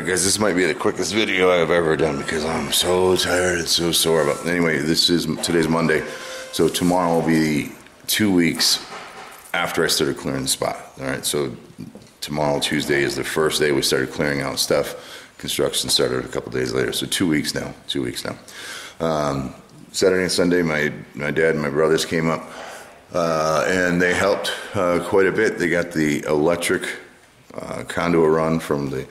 Guys, this might be the quickest video I've ever done because I'm so tired and so sore. But anyway, today's Monday, so tomorrow will be 2 weeks after I started clearing the spot. All right, so tomorrow, Tuesday, is the first day we started clearing out stuff. Construction started a couple days later, so 2 weeks now. 2 weeks now. Saturday and Sunday, my dad and my brothers came up, and they helped quite a bit. They got the electric conduit run from the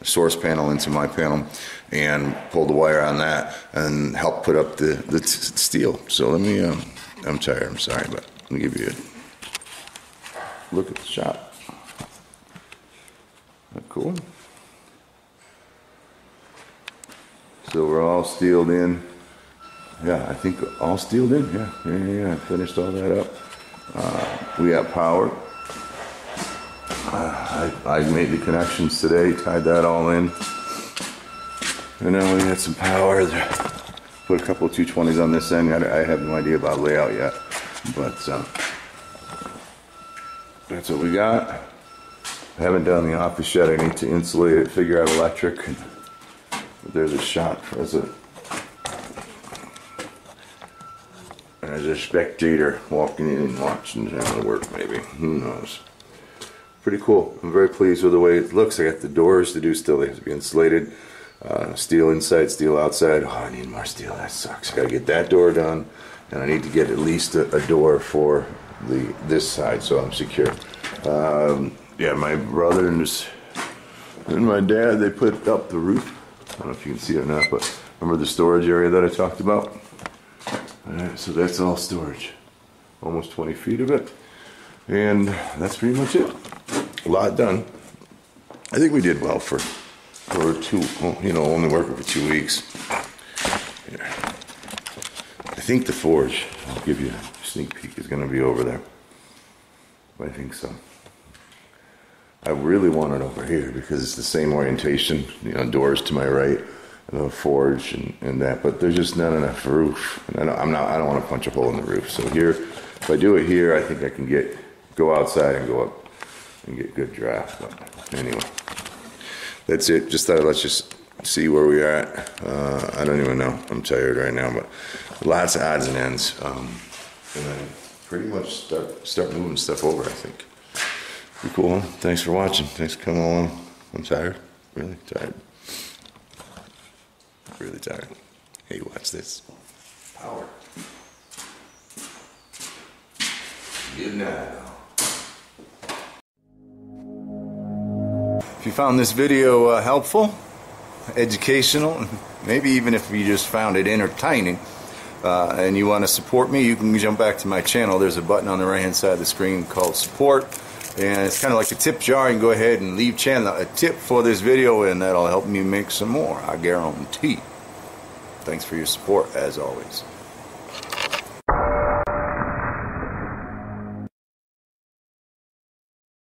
source panel into my panel and pulled the wire on that and helped put up the steel. So let me, I'm tired, I'm sorry, but let me give you a look at the shot. Isn't that cool? So we're all steeled in. Yeah, I think all steeled in. Yeah. I finished all that up. We got power. I made the connections today, tied that all in. And then we had some power. Put a couple of 220s on this end. I have no idea about layout yet, but that's what we got. I haven't done the office yet. I need to insulate it, figure out electric. There's a shot as a spectator walking in and watching Chandler work, maybe. Who knows? Pretty cool. I'm very pleased with the way it looks. I got the doors to do still. They have to be insulated. Steel inside, steel outside. Oh, I need more steel. That sucks. I gotta get that door done, and I need to get at least a door for this side so I'm secure. Yeah, my brother and my dad, they put up the roof. I don't know if you can see it or not, but remember the storage area that I talked about? Alright, so that's all storage. Almost 20 feet of it. And that's pretty much it. A lot done. I think we did well for only working for 2 weeks. Yeah. I think the forge, I'll give you a sneak peek, is going to be over there. I think so. I really want it over here because it's the same orientation, doors to my right, and the forge and that, but there's just not enough roof. And I don't want to punch a hole in the roof. So here, if I do it here, I think I can go outside and go up and get good draft. But anyway, that's it. Just thought let's just see where we are at. I don't even know. I'm tired right now, but lots of odds and ends. And then pretty much start moving stuff over, I think. Pretty cool, huh? Thanks for watching. Thanks for coming along. I'm tired. Really tired. Really tired. Hey, watch this. Power. Good night. If you found this video helpful, educational, maybe even if you just found it entertaining, and you want to support me, you can jump back to my channel. There's a button on the right hand side of the screen called support, and it's kind of like a tip jar. You can go ahead and leave Chandler a tip for this video, and that'll help me make some more, I guarantee. Thanks for your support, as always.